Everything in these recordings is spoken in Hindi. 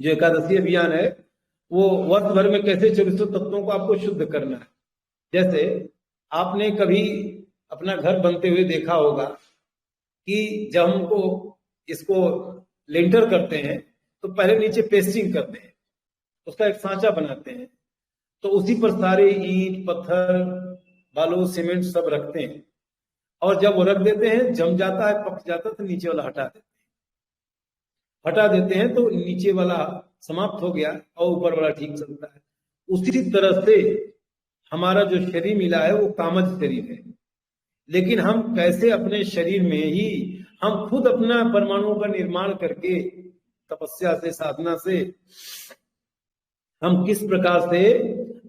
जो एकादशी अभियान है वो वर्ष भर में कैसे 2400 तत्वों को आपको शुद्ध करना है। जैसे आपने कभी अपना घर बनते हुए देखा होगा कि जब हमको इसको लेंटर करते हैं तो पहले नीचे पेस्टिंग करते हैं, उसका एक सांचा बनाते हैं, तो उसी पर सारे ईंट पत्थर बालू सीमेंट सब रखते हैं, और जब वो रख देते हैं जम जाता है पक जाता है तो नीचे वाला हटा देते हैं तो नीचे वाला समाप्त हो गया और ऊपर वाला ठीक चलता है। उसी तरह से हमारा जो शरीर मिला है वो कामज शरीर है, लेकिन हम कैसे अपने शरीर में ही हम खुद अपना परमाणुओं का निर्माण करके तपस्या से साधना से हम किस प्रकार से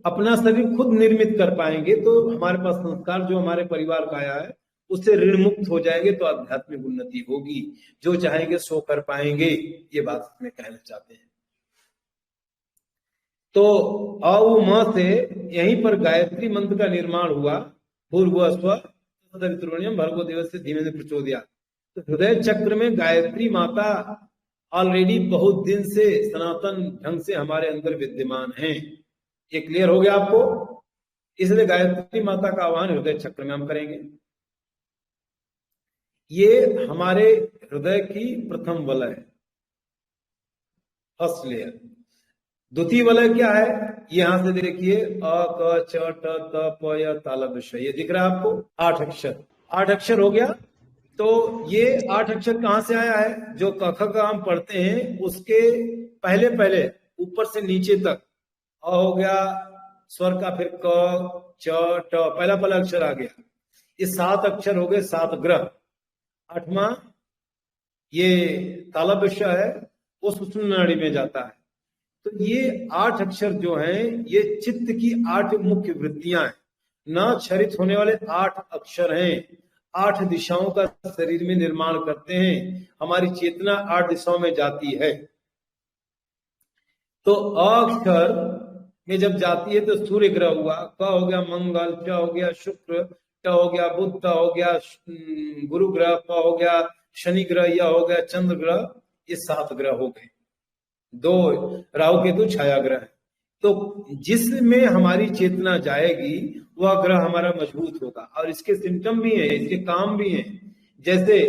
अपना शरीर खुद निर्मित कर पाएंगे, तो हमारे पास संस्कार जो हमारे परिवार का आया है उससे ऋण मुक्त हो जाएंगे तो आध्यात्मिक उन्नति होगी, जो चाहेंगे सो कर पाएंगे। ये बात में कहना चाहते हैं। तो औ म से यहीं पर गायत्री मंत्र का निर्माण हुआ। भूर्भुवः स्वः तत्सवितुर्वरेण्यं भर्गो देवस्य धीमहि प्रचोदयात्। तो हृदय चक्र में गायत्री माता ऑलरेडी बहुत दिन से सनातन ढंग से हमारे अंदर विद्यमान है। ये क्लियर हो गया आपको? इसलिए गायत्री माता का आह्वान हृदय चक्र में हम करेंगे। ये हमारे हृदय की प्रथम वलय है, फर्स्ट लेयर। द्वितीय वलय क्या है? यहां से देखिए अ क च ट त प य तालव्य श, ये दिख रहा है आपको? 8 अक्षर, 8 अक्षर हो गया। तो ये 8 अक्षर कहां से आया है? जो क ख का हम पढ़ते हैं उसके पहले पहले ऊपर से नीचे तक अ हो गया स्वर का, फिर क च ट, पहला पहला अक्षर आ गया। ये 7 अक्षर हो गए, 7 ग्रह। 8वां ये तालव्य श है, वो सुषुम्ना नाड़ी में जाता है। तो ये 8 अक्षर जो हैं ये चित्त की 8 मुख्य वृत्तियां हैं, न क्षरित होने वाले 8 अक्षर हैं। 8 दिशाओं का शरीर में निर्माण करते हैं। हमारी चेतना 8 दिशाओं में जाती है। तो अक्षर में जब जाती है तो सूर्य ग्रह हुआ, क हो गया मंगल, च हो गया शुक्र, ट हो गया बुध, त हो गया गुरु ग्रह, प हो गया शनि ग्रह, यह हो गया चंद्र ग्रह। ये 7 ग्रह हो गए। 2 राहु केतु छाया ग्रह है। तो जिसमें हमारी चेतना जाएगी वह ग्रह हमारा मजबूत होगा। और इसके सिम्टम भी हैं, इसके काम भी हैं। जैसे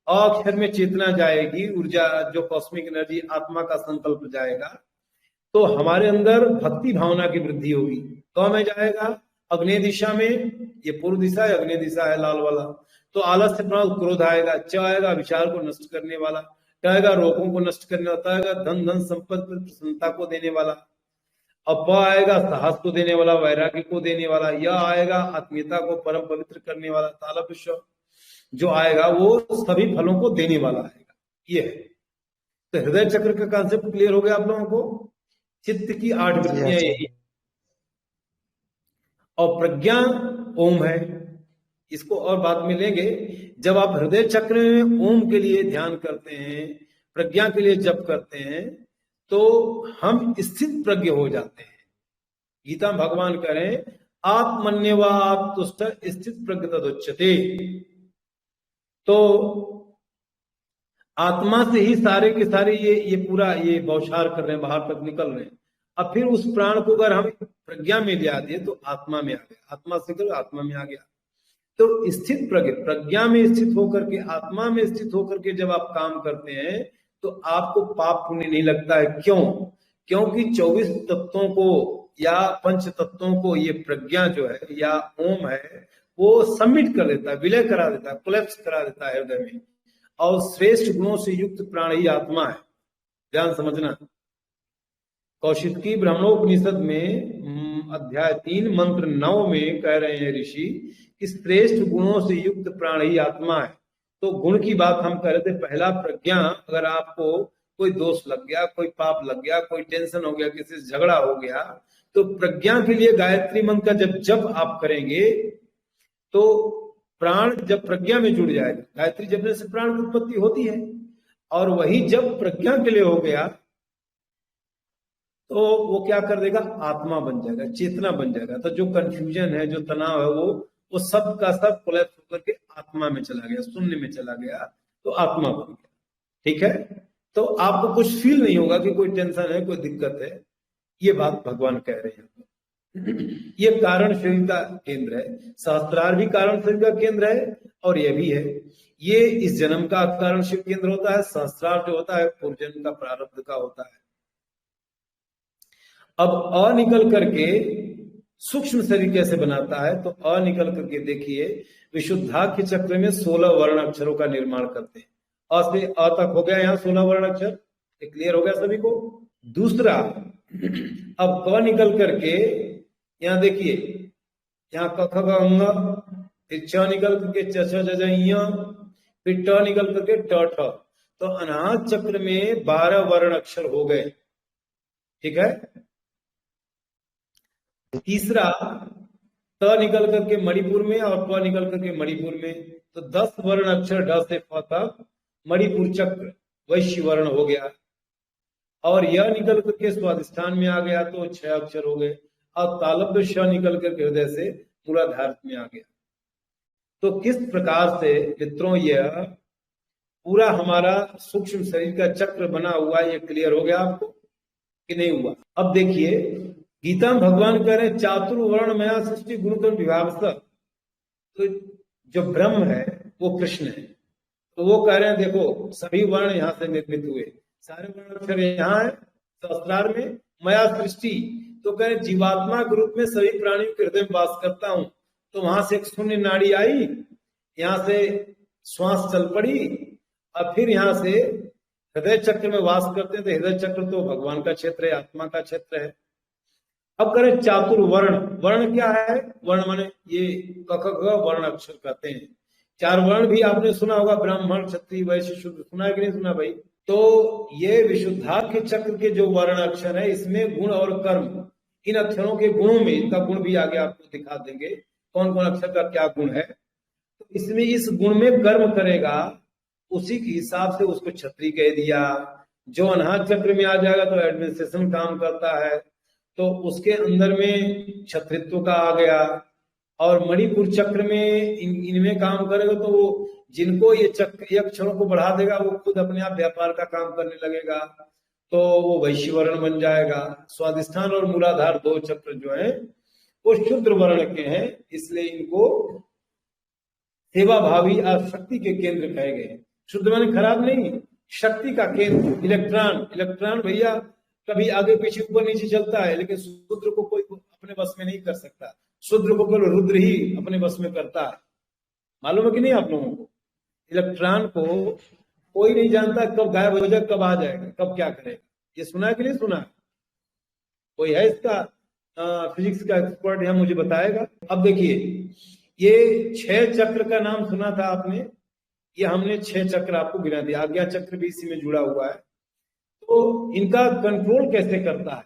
अक्षर में चेतना जाएगी, ऊर्जा जो कॉस्मिक एनर्जी आत्मा का संकल्प जाएगा, तो हमारे अंदर भक्ति भावना की वृद्धि होगी। तो में जाएगा अग्नि दिशा में, ये पूर्व दिशा है, अग्नि दिशा है लाल वाला। तो आलस्य प्रणव क्रोध आएगा। च आएगा विचार को नष्ट करने वाला, ट आएगा रोगों को नष्ट करने वाला, आएगा धन धन संपत्ति प्रसन्नता को देने वाला, अब प आएगा साहस को देने वाला, वैराग्य को देने वाला, यह आएगा आत्मीयता को परम पवित्र करने वाला, तालव्य श जो आएगा वो सभी फलों को देने वाला आएगा। ये है। तो हृदय चक्र का कॉन्सेप्ट क्लियर हो गया आप लोगों को? चित्त की 8 वृत्तियां यही। और प्रज्ञा ओम है, इसको और बाद में लेंगे। जब आप हृदय चक्र में ओम के लिए ध्यान करते हैं, प्रज्ञा के लिए जप करते हैं, तो हम स्थित प्रज्ञ हो जाते हैं। गीता में भगवान कह रहे हैं आत्मन्यवा आत्तुष्ट स्थित प्रज्ञ तदुच्यते। तो आत्मा से ही सारे के सारे ये पूरा ये बौछार कर रहे हैं, बाहर तक निकल रहे हैं। अब फिर उस प्राण को अगर हम प्रज्ञा में ले आते तो आत्मा में आ गया, आत्मा से कर आत्मा में आ गया। तो स्थित प्रज्ञ, प्रज्ञा में स्थित होकर के, आत्मा में स्थित होकर के जब आप काम करते हैं तो आपको पाप पुण्य नहीं लगता है। क्यों? क्योंकि 24 तत्वों को या पंच तत्वों को ये प्रज्ञा जो है या ओम है वो सबमिट कर देता है, विलय करा देता है, कोलैप्स करा देता है हृदय में। और श्रेष्ठ गुणों से युक्त प्राण ही आत्मा है। ध्यान समझना। कौशिकी ब्रह्मोपनिषद में अध्याय 3 मंत्र 9 में कह रहे हैं ऋषि कि श्रेष्ठ गुणों से युक्त प्राण ही आत्मा है। तो गुण की बात हम कर रहे थे। पहला प्रज्ञा। अगर आपको कोई दोष लग गया, कोई पाप लग गया, कोई टेंशन हो गया, किसी से झगड़ा हो गया, तो प्रज्ञा के लिए गायत्री मंत्र का जब जप आप करेंगे तो प्राण जब प्रज्ञा में जुड़ जाएगा। गायत्री जपने से प्राण की उत्पत्ति होती है। और वही जब प्रज्ञा के लिए हो गया तो वो क्या कर देगा? आत्मा बन जाएगा, चेतना बन जाएगा। तो जो कंफ्यूजन है, जो तनाव है, वो सब का सब कोलैप्स होकर के आत्मा में चला गया, शून्य में चला गया, तो आत्मा बन गया। ठीक है? तो आपको कुछ फील नहीं होगा कि कोई टेंशन है, कोई दिक्कत है। ये बात भगवान कह रहे हैं। ये कारण शरीर का केंद्र है। सहस्त्रार भी कारण शरीर का केंद्र है और ये भी है। ये इस जन्म का कारण शिव केंद्र होता है। सहस्त्रार जो होता है पूर्व जन्म का प्रारब्ध का होता है। अब अ निकल करके सूक्ष्म शरीर कैसे बनाता है, तो अ निकल करके देखिए, विशुद्धाख्य चक्र में 16 वर्ण अक्षरों का निर्माण करते हैं। अ से अ तक हो गया यहाँ 16 वर्ण अक्षर। क्लियर हो गया सभी को? दूसरा, अब क निकल करके यहाँ देखिए, यहाँ क ख ग अंग, फिर च निकल करके च छ ज झ ञ, फिर ट निकल करके ट ठ। तो अनाहत चक्र में 12 वर्ण अक्षर हो गए। ठीक है। तीसरा, त निकल करके मणिपुर में और प निकल करके मणिपुर में, तो 10 वर्ण अक्षर ढ से फ तक मणिपुर चक्र वैश्य वर्ण हो गया। और यह निकल करके स्वादिष्ठान में आ गया तो 6 अक्षर हो गए। और तालब्य श निकल करके हृदय से मूलाधार में आ गया। तो किस प्रकार से मित्रों यह पूरा हमारा सूक्ष्म शरीर का चक्र बना हुआ है, ये क्लियर हो गया आपको कि नहीं हुआ? अब देखिए, गीता में भगवान कह रहे हैं चातुर्वर्ण मया सृष्टि गुणकर्म विभाग। तो जो ब्रह्म है वो कृष्ण है। तो वो कह रहे हैं देखो सभी वर्ण यहाँ से निर्मित हुए, सारे वर्ण अक्षर यहाँ है सहस्त्रार में। मया सृष्टि, तो कह रहे जीवात्मा के रूप में सभी प्राणियों के हृदय में वास करता हूं। तो वहां से एक शून्य नाड़ी आई, यहाँ से श्वास चल पड़ी, और फिर यहाँ से हृदय चक्र में वास करते हैं। तो हृदय चक्र तो भगवान का क्षेत्र है, आत्मा का क्षेत्र है। अब करें चातुर्वर्ण। वर्ण क्या है? वर्ण माने ये क ख ग वर्ण अक्षर कहते हैं। 4 वर्ण भी आपने सुना होगा, ब्राह्मण क्षत्रिय वैश्य शूद्र, सुना है कि नहीं सुना भाई? तो ये विशुद्धाख्य चक्र के जो वर्ण अक्षर है, इसमें गुण और कर्म, इन अक्षरों के गुणों में, इनका गुण भी आगे आपको दिखा देंगे कौन कौन अक्षर का क्या गुण है। तो इसमें इस गुण में कर्म करेगा, उसी के हिसाब से उसको क्षत्रिय कह दिया। जो अनाहत चक्र में आ जाएगा तो एडमिनिस्ट्रेशन काम करता है, तो उसके अंदर में क्षत्रित्व का आ गया। और मणिपुर चक्र में इनमें काम करेगा तो वो जिनको ये चक्र ये अक्षरों को बढ़ा देगा, वो खुद अपने आप व्यापार का काम करने लगेगा, तो वो वैश्य वर्ण बन जाएगा। स्वादिष्ठान और मूलाधार 2 चक्र जो है वो शूद्र वर्ण के हैं, इसलिए इनको सेवा भावी और शक्ति के केंद्र कहे गए। शुद्ध माने खराब नहीं, शक्ति का केंद्र। इलेक्ट्रॉन, इलेक्ट्रॉन भैया कभी आगे पीछे ऊपर नीचे चलता है, लेकिन शूद्र को कोई अपने बस में नहीं कर सकता। शूद्र को केवल रुद्र ही अपने बस में करता है। मालूम है कि नहीं आप लोगों को? इलेक्ट्रॉन को कोई नहीं जानता कब गायब हो जाएगा, कब आ जाएगा, कब क्या करेगा। ये सुना है कि नहीं सुना? कोई है इसका फिजिक्स का एक्सपर्ट यहाँ मुझे बताएगा? अब देखिए, ये 6 चक्र का नाम सुना था आपने, ये हमने 6 चक्र आपको गिना दिया। आज्ञा चक्र भी इसी में जुड़ा हुआ है। तो इनका कंट्रोल कैसे करता है?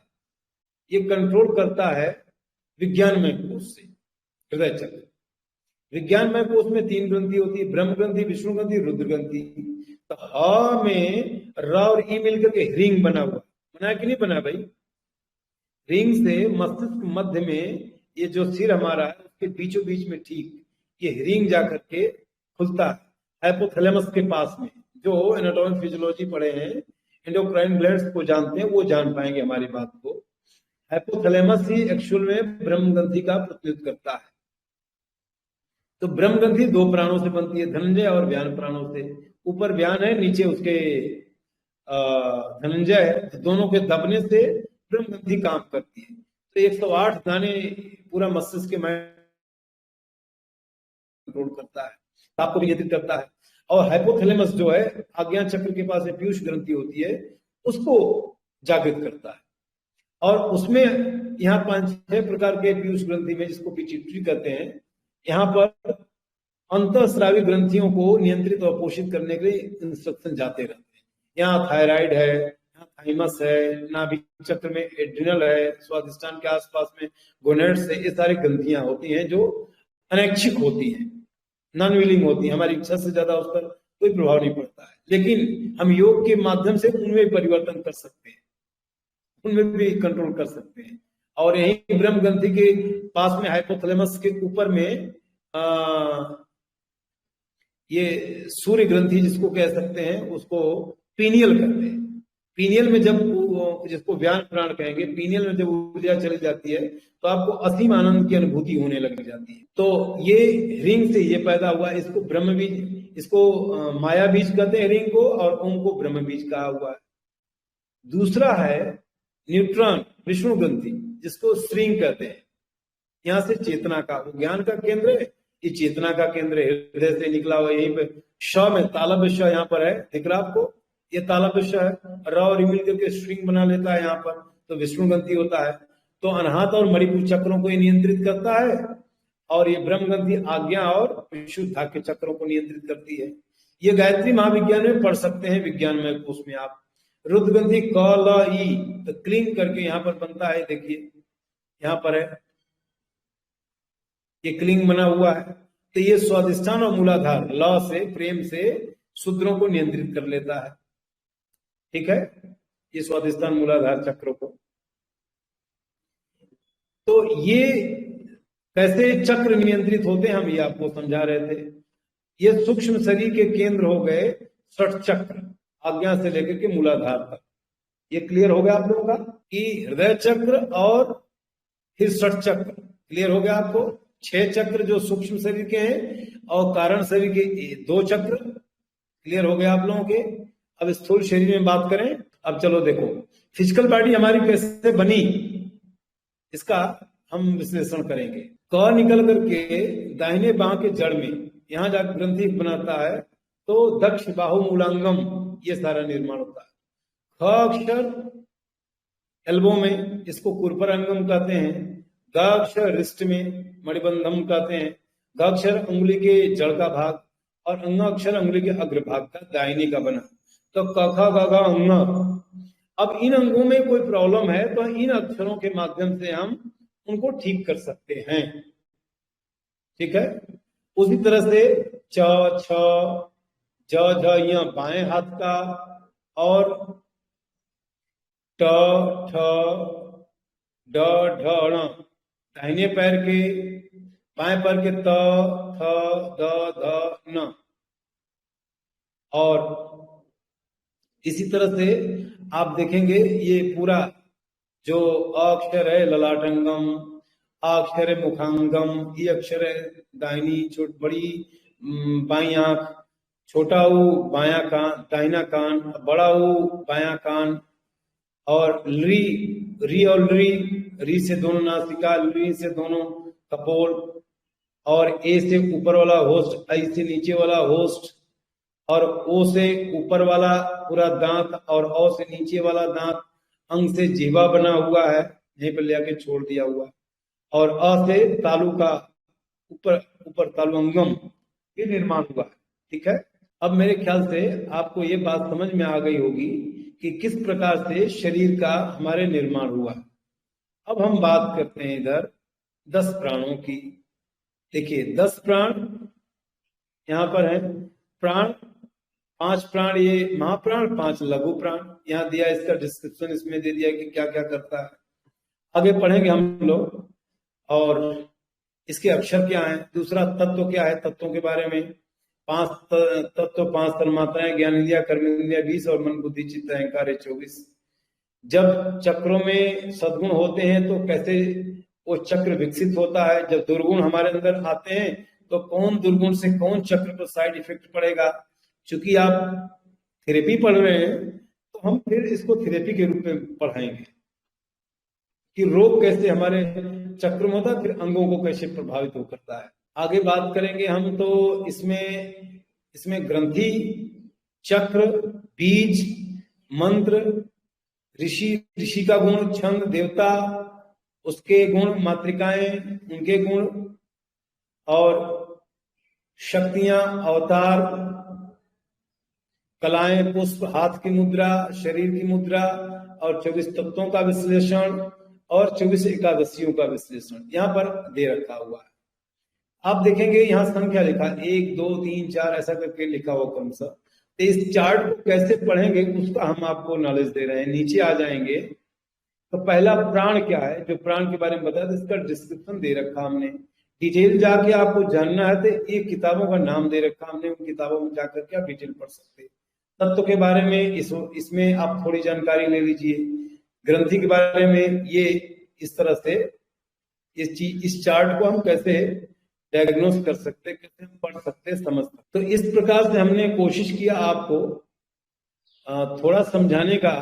ये कंट्रोल करता है विज्ञानमय कोश से। हृदय चक्र विज्ञानमय कोश में 3 ग्रंथि होती है, ब्रह्म ग्रंथि, विष्णु ग्रंथि, रुद्र ग्रंथि। तो ह में र और ई मिलकर के रिंग बना हुआ, बना कि नहीं बना भाई? रिंग से मस्तिष्क मध्य में, ये जो सिर हमारा है उसके बीचों बीच में ठीक ये रिंग जाकर के खुलता है हाइपोथैलेमस के पास में। जो एनाटॉमी फिजियोलॉजी पढ़े हैं, एंडोक्राइन ग्लैंड्स को जानते हैं, वो जान पाएंगे हमारी बात को। हाइपोथैलेमस ही एक्चुअल में ब्रह्म ग्रंथि का प्रतिनिधित्व करता है। तो ब्रह्म ग्रंथि 2 प्राणों से बनती है, धनंजय और व्यान प्राणों से। ऊपर व्यान है, नीचे उसके धनंजय है। दोनों के दबने से ब्रह्म ग्रंथि काम करती है। तो 108 दाने पूरा मस्तिष्क के कंट्रोल करता है, आपको नियंत्रित करता है। और हाइपोथैलेमस जो है आज्ञा चक्र के पास पीयूष ग्रंथि होती है, उसको जागृत करता है। और उसमें यहाँ 5-6 प्रकार के पीयूष ग्रंथि में, जिसको पिट्यूटरी कहते हैं, यहाँ पर अंतःस्रावी ग्रंथियों को नियंत्रित और पोषित करने के लिए इंस्ट्रक्शन जाते रहते हैं। यहाँ थायराइड है, यहाँ थाइमस है, नाभिक चक्र में एड्रिनल है, स्वादिष्ठान के आसपास में गोनेड्स है। ये सारी ग्रंथियां होती हैं जो अनैच्छिक होती हैं, नॉन विलिंग होती है। हमारी इच्छा से ज्यादा उस पर कोई प्रभाव नहीं पड़ता है, लेकिन हम योग के माध्यम से उनमें परिवर्तन कर सकते हैं, उनमें भी कंट्रोल कर सकते हैं। और यही ब्रह्म ग्रंथि के पास में हाइपोथैलेमस के ऊपर में ये सूर्य ग्रंथि जिसको कह सकते हैं, उसको पीनियल कहते हैं। पीनियल में जब जिसको व्यान प्राण कहेंगे, पीनियल में जब ऊर्जा चली जाती है तो आपको असीम आनंद की अनुभूति होने लग जाती है। तो ये रिंग से ये पैदा हुआ। इसको ब्रह्म बीज, इसको माया बीज कहते हैं रिंग को, और ओम को ब्रह्म बीज कहा हुआ है। दूसरा है न्यूट्रॉन विष्णु ग्रंथि, जिसको श्रिंग कहते हैं। यहाँ से चेतना का, ज्ञान का केंद्र है, ये चेतना का केंद्र है, हृदय से निकला हुआ। यहीं पे श में तालव्य श यहाँ पर है, दिख रहा आपको, ये तालव्य श है। र और मिल करके स्ट्रिंग बना लेता है यहाँ पर, तो विष्णु ग्रंथि होता है। तो अनाहत और मणिपुर चक्रों को ये नियंत्रित करता है, और ये ब्रह्म ग्रंथि आज्ञा और विशुद्धा के चक्रों को नियंत्रित करती है। ये गायत्री महाविज्ञान में पढ़ सकते हैं, विज्ञान में कोष में आप। रुद्र ग्रंथि क ल ई, तो क्लीन करके यहाँ पर बनता है, देखिए यहाँ पर है, ये क्लिंग बना हुआ है। तो ये स्वादिष्ठान और मूलाधार ल से, प्रेम से सूत्रों को नियंत्रित कर लेता है। ठीक है, ये स्वादिष्ठान मूलाधार चक्रों को। तो ये कैसे चक्र नियंत्रित होते हैं, हम ये आपको समझा रहे थे। ये सूक्ष्म शरीर के केंद्र हो गए 60 चक्र, आज्ञा से लेकर के मूलाधार तक। ये क्लियर हो गया आप लोगों का कि हृदय चक्र और फिर 60 चक्र क्लियर हो गया आपको। 6 चक्र जो सूक्ष्म शरीर के हैं, और कारण शरीर के 2 चक्र क्लियर हो गया आप लोगों के। अब स्थूल शरीर में बात करें। अब चलो देखो फिजिकल बॉडी हमारी कैसे बनी, इसका हम विश्लेषण करेंगे। क निकल करके दाहिने बाह के जड़ में यहाँ जाकर ग्रंथि बनाता है, तो दक्ष बाहु मूलांगम, ये सारा निर्माण होता है। ख अक्षर एल्बो में, इसको कुरपर अंगम कहते हैं। ग अक्षर रिस्ट में मणिबंधम कहते हैं। ग अक्षर अंगुली के जड़ का भाग, और अंग अक्षर अंगुली के अग्रभाग का दाहिने का बना। तो क ख ग घ अंग। अब इन अंगों में कोई प्रॉब्लम है तो इन अक्षरों के माध्यम से हम उनको ठीक कर सकते हैं। ठीक है, उसी तरह से च छ ज झ य बाएं हाथ का, और ट ठ ड ढ ण दाहिने पैर के, बाएं पैर के त थ द ध न। और इसी तरह से आप देखेंगे ये पूरा जो अक्षर है ललाटंगम, अक्षर है मुखांगम, ये अक्षर है दाहिनी छोट बड़ी बाई आंख, छोटा ऊ बाया कान, दाहिना कान, बड़ा ऊ बाया कान, और री और री से दोनों नासिका, री से दोनों कपोल, और ए से ऊपर वाला होस्ट, आई से नीचे वाला होस्ट, और ओ से ऊपर वाला पूरा दांत, और औ से नीचे वाला दांत, अंग से जीवा बना हुआ है, यहीं पर लेके छोड़ दिया हुआ है, और अ से तालु का ऊपर तालु अंगम, ये निर्माण हुआ है। ठीक है, अब मेरे ख्याल से आपको ये बात समझ में आ गई होगी कि किस प्रकार से शरीर का हमारे निर्माण हुआ। अब हम बात करते हैं इधर 10 प्राणों की। देखिए 10 प्राण यहाँ पर है। प्राण 5 प्राण ये महाप्राण, 5 लघु प्राण यहाँ दिया, इसका डिस्क्रिप्शन इसमें दे दिया कि क्या क्या करता है। आगे पढ़ेंगे हम लोग, और इसके अक्षर क्या है, दूसरा तत्व क्या है, तत्वों के बारे में। 5 तत्व, 5 तन्मात्राएं, ज्ञान इंद्रिया, कर्म इंद्रिया 20, और मन बुद्धि चित्त अहंकार 24। जब चक्रों में सद्गुण होते हैं तो कैसे वो चक्र विकसित होता है। जब दुर्गुण हमारे अंदर आते हैं तो कौन दुर्गुण से कौन चक्र पर साइड इफेक्ट पड़ेगा। चूंकि आप थेरेपी पढ़ रहे हैं तो हम फिर इसको थेरेपी के रूप में पढ़ाएंगे कि रोग कैसे हमारे चक्र में होता है, फिर अंगों को कैसे प्रभावित हो करता है। आगे बात करेंगे हम। तो इसमें ग्रंथि, चक्र, बीज, मंत्र, ऋषि का गुण, छंद, देवता उसके गुण, मातृकाएं उनके गुण, और शक्तियां, अवतार, कलाएं, पुष्प, हाथ की मुद्रा, शरीर की मुद्रा, और 24 तत्वों का विश्लेषण, और 24 एकादशियों का विश्लेषण यहाँ पर दे रखा हुआ है। आप देखेंगे यहाँ संख्या लिखा 1 2 3 4 ऐसा करके लिखा हुआ क्रमशः। तो इस चार्ट को कैसे पढ़ेंगे उसका हम आपको नॉलेज दे रहे हैं। नीचे आ जाएंगे तो पहला प्राण क्या है, जो प्राण के बारे में बताया, इसका डिस्क्रिप्शन दे रखा हमने। डिटेल जाके आपको जानना है तो ये किताबों का नाम दे रखा हमने, उन किताबों में जाकर के आप डिटेल पढ़ सकते हैं। तत्व के बारे में इसमें आप थोड़ी जानकारी ले लीजिए। ग्रंथि के बारे में ये इस तरह से इस चार्ट को हम कैसे डायग्नोस कर सकते, कैसे हम पढ़ सकते, समझ सकते। तो इस प्रकार से हमने कोशिश किया आपको थोड़ा समझाने का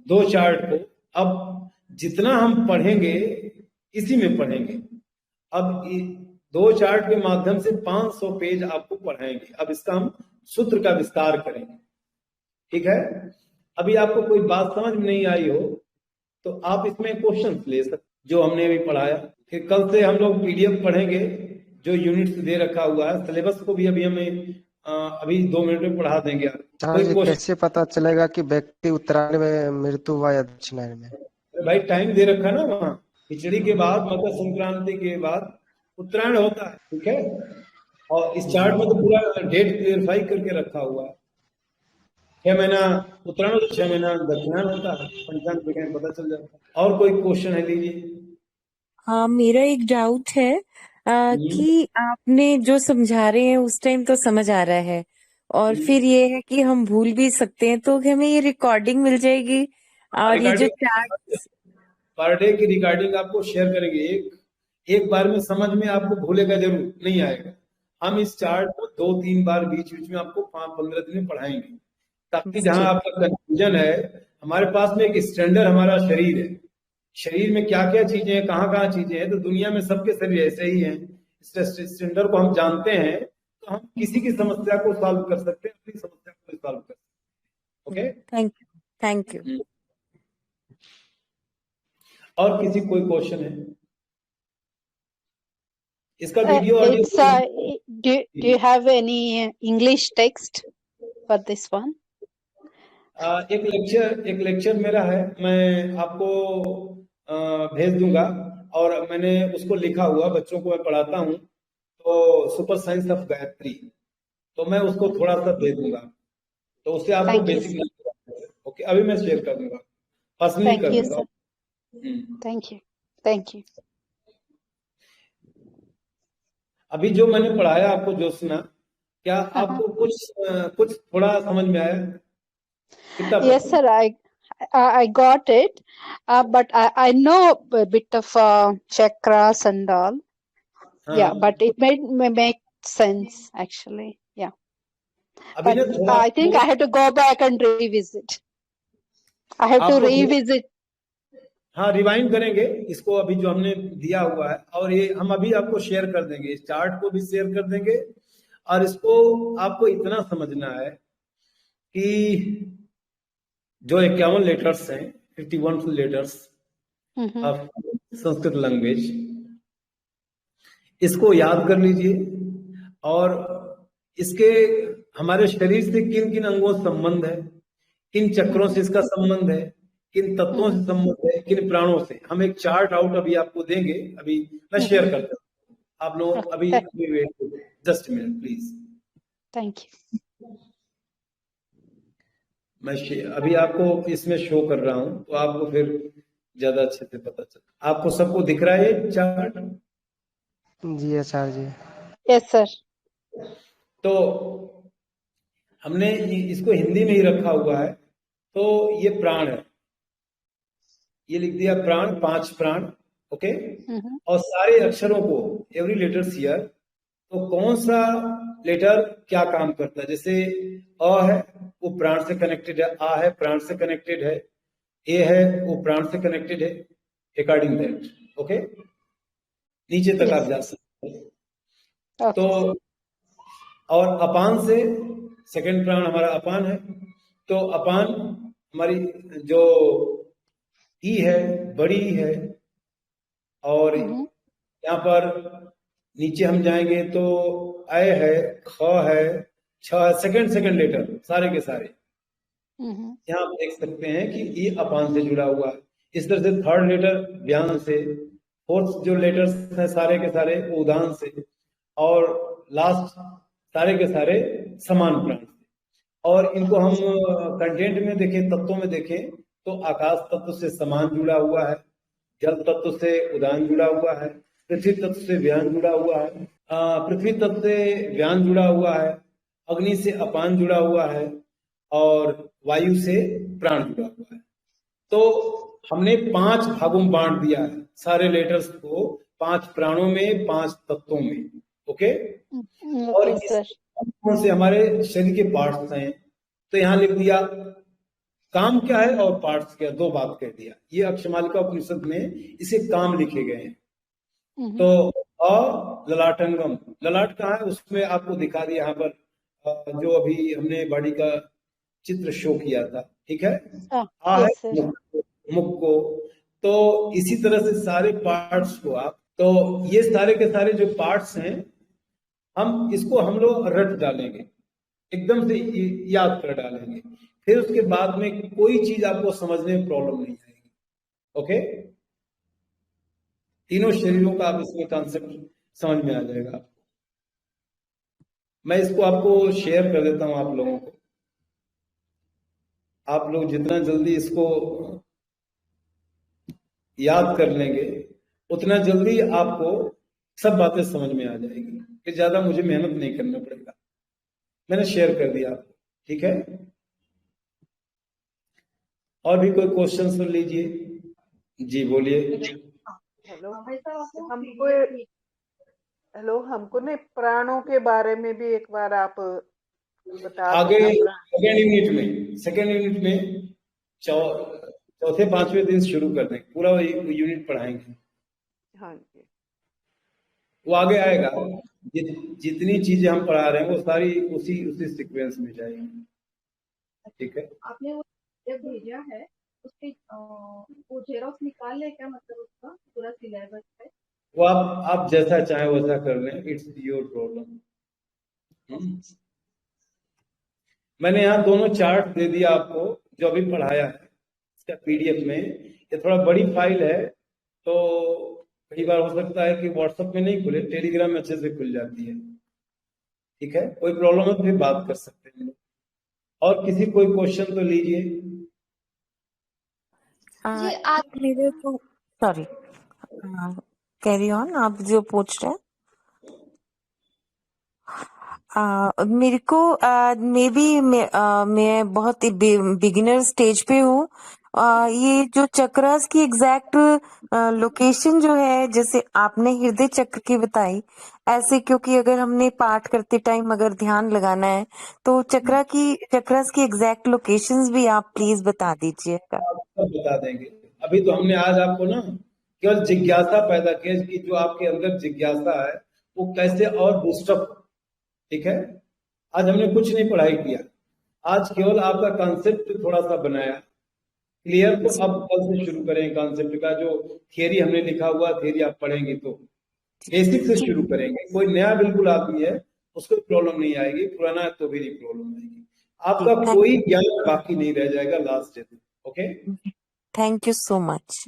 दो चार्ट को। अब जितना हम पढ़ेंगे इसी में पढ़ेंगे। अब दो चार्ट के माध्यम से 500 पेज आपको पढ़ाएंगे। अब इसका हम सूत्र का विस्तार करेंगे, ठीक है। अभी आपको कोई बात समझ में नहीं आई हो तो आप इसमें क्वेश्चन ले सकते जो हमने अभी पढ़ाया। फिर कल से हम लोग पीडीएफ पढ़ेंगे जो यूनिट्स दे रखा हुआ है। सिलेबस को भी अभी हमें अभी 2 मिनट में पढ़ा देंगे आप। कोई कैसे पता चलेगा कि व्यक्ति उत्तरायण में मृत्यु हुआ या दक्षिणायन में? भाई टाइम दे रखा ना, वहाँ खिचड़ी के बाद मकर संक्रांति के बाद उत्तरायण होता है, ठीक है। और इस चार्ट में तो पूरा डेट क्लियरफाई करके रखा हुआ है। 6 महीना उत्तरायण तो 6 महीना दक्षिणायन होता है। पंचांग देखें पता चल जाता है। और कोई क्वेश्चन है, लीजिए। हाँ, मेरा एक डाउट है कि आपने जो समझा रहे हैं उस टाइम तो समझ आ रहा है, और फिर ये है कि हम भूल भी सकते हैं, तो हमें ये रिकॉर्डिंग मिल जाएगी और ये जो चार्ट पर डे की रिकॉर्डिंग आपको शेयर करेंगे। एक बार में समझ में आपको भूलेगा जरूर नहीं आएगा। हम इस चार्ट को 2-3 बार बीच बीच में आपको 5-15 दिन में पढ़ाएंगे, ताकि जहां आपका कंफ्यूजन है, हमारे पास में एक स्टैंडर्ड हमारा शरीर है। शरीर में क्या क्या चीजें हैं, कहाँ कहाँ चीजें हैं, तो दुनिया में सबके शरीर ऐसे ही हैं। इस स्टैंडर्ड को हम जानते हैं तो हम किसी की समस्या को सॉल्व कर सकते हैं, अपनी समस्या को सॉल्व कर सकते हैं। Okay, thank you. और किसी कोई क्वेश्चन है? इसका video audio do you have any English text for this one? एक लेक्चर मेरा है, मैं आपको भेज दूंगा। और मैंने उसको लिखा हुआ, बच्चों को मैं पढ़ाता हूँ, तो सुपर साइंस ऑफ गायत्री, तो मैं उसको थोड़ा सा भेज दूंगा, तो उससे आपको बेसिक। ओके, अभी मैं शेयर कर दूंगा, पर्सनली कर दूंगा। Thank you. अभी जो मैंने पढ़ाया आपको, जो सुना, क्या आपको कुछ थोड़ा समझ में आया? Yes sir, I got it, but I know a bit of chakras and all. Yeah, but it may make sense actually. Yeah, but I think I have to go back and revisit. I have to revisit. हाँ, रिवाइंड करेंगे इसको, अभी जो हमने दिया हुआ है, और ये हम अभी आपको शेयर कर देंगे, इस चार्ट को भी शेयर कर देंगे। और इसको आपको इतना समझना है कि जो 51 लेटर्स हैं, 51 लेटर्स ऑफ संस्कृत लैंग्वेज, इसको याद कर लीजिए। और इसके हमारे शरीर से किन किन अंगों से संबंध है, किन चक्रों से इसका संबंध है, किन तत्वों से संबंध है, किन प्राणों से। हम एक चार्ट आउट अभी आपको देंगे, अभी मैं शेयर करता हूँ। आप लोग अभी wait, just minute please. Thank you. मैं अभी आपको इसमें शो कर रहा हूं, तो आपको फिर ज्यादा अच्छे से पता चल। आपको सबको दिख रहा है ये चार्ट? जी आचार्य जी। Yes sir. तो हमने इसको हिंदी में ही रखा हुआ है। तो ये प्राण है, ये लिख दिया प्राण, 5 प्राण। ओके, और सारे अक्षरों को, एवरी लेटर्स हियर, तो कौन सा लेटर क्या काम करता है। जैसे अ है वो प्राण से कनेक्टेड है, आ है प्राण से कनेक्टेड है, ए है वो प्राण से कनेक्टेड है, अकॉर्डिंग दैट। ओके, नीचे तक आप जा सकते हैं। तो और अपान से, सेकंड प्राण हमारा अपान है, तो अपान हमारी जो ई है, बड़ी है। और यहाँ पर नीचे हम जाएंगे तो अय है, ख है, छ है, सेकंड लेटर सारे के सारे यहाँ आप देख सकते हैं कि ये अपान से जुड़ा हुआ है। इस तरह से थर्ड लेटर व्यान से, फोर्थ जो लेटर्स हैं सारे के सारे उदान से, और लास्ट सारे के सारे समान प्राण से। और इनको हम कंटेंट में देखें, तत्वों में देखें, तो आकाश तत्व से समान जुड़ा हुआ है, जल तत्व से उदान जुड़ा हुआ है, पृथ्वी तत्व से व्यान जुड़ा हुआ है, पृथ्वी तत्व से व्यान जुड़ा हुआ है, अग्नि से अपान जुड़ा हुआ है और वायु से प्राण जुड़ा हुआ है। तो हमने 5 भागों में बांट दिया है सारे लेटर्स को, 5 प्राणों में, 5 तत्वों में। ओके। और कौन से हमारे शरीर के पार्ट्स हैं, तो यहाँ लिख दिया काम क्या है और पार्ट्स क्या, 2 बात कह दिया। ये अक्षमालिका उपनिषद में इसे काम लिखे गए हैं। तो ललाटंगम, ललाट कहाँ है उसमें आपको दिखा दिया यहाँ पर, जो अभी हमने बॉडी का चित्र शो किया था, ठीक है। है मुख को। तो इसी तरह से सारे पार्ट्स को आप, तो ये सारे के सारे जो पार्ट्स हैं, इसको हम लोग रट डालेंगे, एकदम से याद कर डालेंगे। फिर उसके बाद में कोई चीज आपको समझने में प्रॉब्लम नहीं आएगी। ओके। तीनों शरीरों का आप इसमें कॉन्सेप्ट समझ में आ जाएगा आपको। मैं इसको आपको शेयर कर देता हूं आप लोगों को। आप लोग जितना जल्दी इसको याद कर लेंगे उतना जल्दी आपको सब बातें समझ में आ जाएगी, कि ज्यादा मुझे मेहनत नहीं करना पड़ेगा। मैंने शेयर कर दिया आपको, ठीक है। और भी कोई क्वेश्चन सुन लीजिए। जी बोलिए। हेलो, हमको ने प्राणों के बारे में भी एक बार आप बता आगे सेकेंड यूनिट में चौथे 5वें दिन शुरू कर देंगे, पूरा यूनिट पढ़ाएंगे। हाँ जी, वो आगे आएगा। जितनी चीजें हम पढ़ा रहे हैं वो सारी उसी सीक्वेंस में जाएंगी, ठीक है। आपने वो भेजा है उसके वो जेरॉक्स निकाल ले क्या, मतलब उसका पूरा सिलेबस है? वो आप जैसा चाहे वैसा कर लें, इट्स योर प्रॉब्लम। मैंने यहाँ दोनों चार्ट दे दिया आपको जो अभी पढ़ाया है, इसका पीडीएफ में। ये थोड़ा बड़ी फाइल है, तो कई बार हो सकता है कि व्हाट्सएप में नहीं खुले, टेलीग्राम में अच्छे से खुल जाती है, ठीक है। कोई प्रॉब्लम है तो फिर बात कर सकते हैं। और किसी कोई क्वेश्चन तो लीजिए। मेरे को सॉरी, कैरी ऑन, आप जो पूछ रहे हैं। मेरे को मे बी मैं बहुत बिगिनर स्टेज पे हूँ। ये जो चक्रास की एग्जैक्ट लोकेशन जो है, जैसे आपने हृदय चक्र की बताई, ऐसे क्योंकि अगर हमने पाठ करते टाइम अगर ध्यान लगाना है तो चक्रास की एग्जैक्ट लोकेशंस भी आप प्लीज बता दीजिएगा। बता देंगे। अभी तो हमने आज आपको ना केवल जिज्ञासा पैदा की कि जो आपके अंदर जिज्ञासा है वो कैसे और बूस्टअप, ठीक है। आज हमने कुछ नहीं पढ़ाई किया, आज केवल आपका कॉन्सेप्ट थोड़ा सा बनाया क्लियर। तो अब कल से शुरू करें कॉन्सेप्ट का, जो थियरी हमने लिखा हुआ थियरी आप पढ़ेंगे तो बेसिक से शुरू करेंगे। कोई नया बिल्कुल आदमी है उसको प्रॉब्लम नहीं आएगी, पुराना है तो भी नहीं प्रॉब्लम आएगी। आपका कोई ज्ञान बाकी नहीं रह जाएगा last day. Okay, thank you so much.